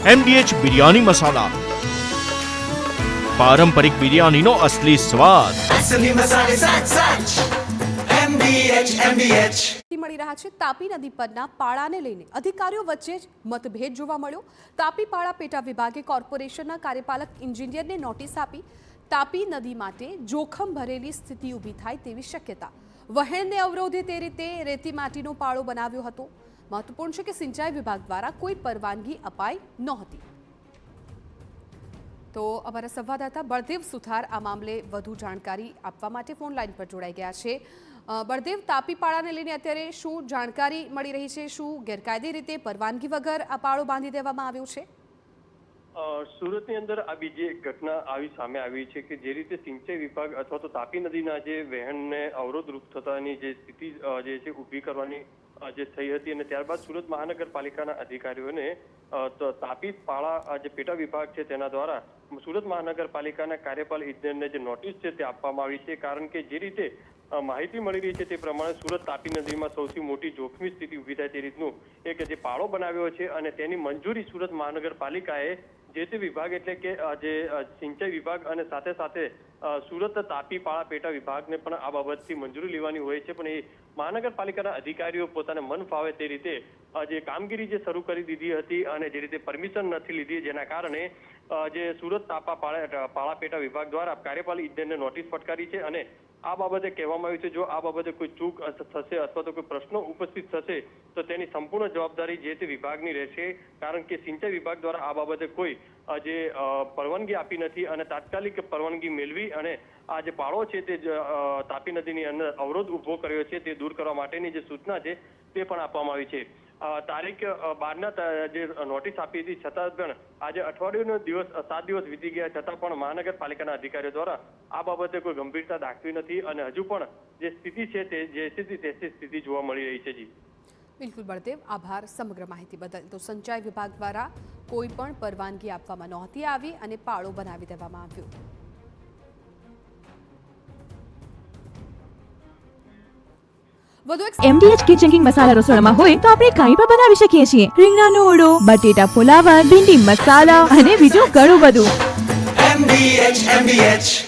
MDH biryani મસાલા, પારંપરિક બિરયાનીનો અસલી સ્વાદ. असली मसाले साच साच MDH મળી રહ્યા છે તાપી નદી પરના પાળાને લઈને અધિકારીઓ વચ્ચે જ મતભેદ જોવા મળ્યો. તાપી પાળા પેટા વિભાગે કોર્પોરેશનના કાર્યપાલક એન્જિનિયરને નોટિસ આપી. તાપી નદી માટે જોખમ ભરેલી સ્થિતિ ઊભી થાય તેવી શક્યતા. વહેણને અવરોધે તે રીતે રેતી માટીનો પાળો બનાવ્યો હતો. મહત્વપૂર્ણ છે કે સિંચાઈ વિભાગ દ્વારા કોઈ પરવાનગી અપાઈ નહોતી. તો અમારા સંવાદદાતા બળદેવ સુથાર આ મામલે વધુ જાણકારી આપવા માટે ફોન લાઈન પર જોડાઈ ગયા છે. બળદેવ, તાપી પાળાને લઈને અત્યારે શું જાણકારી મળી રહી છે? શું ગેરકાયદે રીતે પરવાનગી વગર આ પાળો બાંધી દેવામાં આવ્યો છે? સુરતની અંદર આ બીજી એક ઘટના આવી સામે આવી છે કે જે રીતે સિંચાઈ વિભાગ અથવા તો તાપી નદીના જે વહેણને અવરોધરૂપ થતાની જે સ્થિતિ જે છે ઊભી કરવાની જે થઈ હતી અને ત્યારબાદ સુરત મહાનગરપાલિકાના અધિકારીઓને તાપી પાળા જે પેટા વિભાગ છે તેના દ્વારા સુરત મહાનગરપાલિકાના કાર્યપાલક ઇજનેરને જે નોટિસ છે તે આપવામાં આવી છે. કારણ કે જે રીતે માહિતી મળી રહી છે તે પ્રમાણે સુરત તાપી નદીમાં સૌથી મોટી જોખમી સ્થિતિ ઊભી થાય તે રીતનું એક જે પાળો બનાવ્યો છે અને તેની મંજૂરી સુરત મહાનગરપાલિકાએ જે તે વિભાગ એટલે કે જે સિંચાઈ વિભાગ અને સાથે સાથે સુરત તાપી પાળા પેટા વિભાગને પણ આ બાબતથી મંજૂરી લેવાની હોય છે. પણ એ મહાનગરપાલિકાના અધિકારીઓ પોતાને મન ફાવે તે રીતે જે કામગીરી જે શરૂ કરી દીધી હતી અને જે રીતે પરમિશન નથી લીધી, જેના કારણે જે સુરત પાળા પેટા વિભાગ દ્વારા કાર્યપાલક ઇજનેરને નોટિસ ફટકારી છે. અને આ બાબતે કહેવામાં આવ્યું છે જો આ બાબતે કોઈ ચૂક થશે અથવા તો કોઈ પ્રશ્નો ઉપસ્થિત થશે તો તેની સંપૂર્ણ જવાબદારી જે તે વિભાગની રહેશે. કારણ કે સિંચાઈ વિભાગ દ્વારા આ બાબતે કોઈ જે પરવાનગી આપી નથી અને તાત્કાલિક પરવાનગી મેળવી અને આ જે પાળો છે તે તાપી નદીની અંદર અવરોધ ઉભો કર્યો છે તે દૂર કરવા માટેની જે સૂચના છે તે પણ આપવામાં આવી છે. તારીખ 12ના જે નોટિસ આપી હતી છતાં પણ આજે અઠવાડિયાનો દિવસ 7 દિવસ વીતી ગયા છતાં પણ મહાનગરપાલિકાના અધિકારીઓ દ્વારા આ બાબતે કોઈ ગંભીરતા દાખવી નથી અને હજુ પણ જે સ્થિતિ છે તે જે સ્થિતિ જોવા મળી રહી છે. જી બિલકુલ બળદેવ, આભાર સમગ્ર માહિતી બદલ. તો સિંચાઈ વિભાગ દ્વારા કોઈ પણ પરવાનગી આપવામાં નહોતી આવી અને પાળો બનાવી દેવામાં આવ્યો. MDH કિચન કિંગ મસાલા રસોડામાં હોય તો આપણે કંઈ પણ બનાવી શકીએ છીએ. રીંગણાનો ઓળો, બટેટા ફુલાવર, ભીંડી મસાલા અને બીજું ઘણું બધું. MDH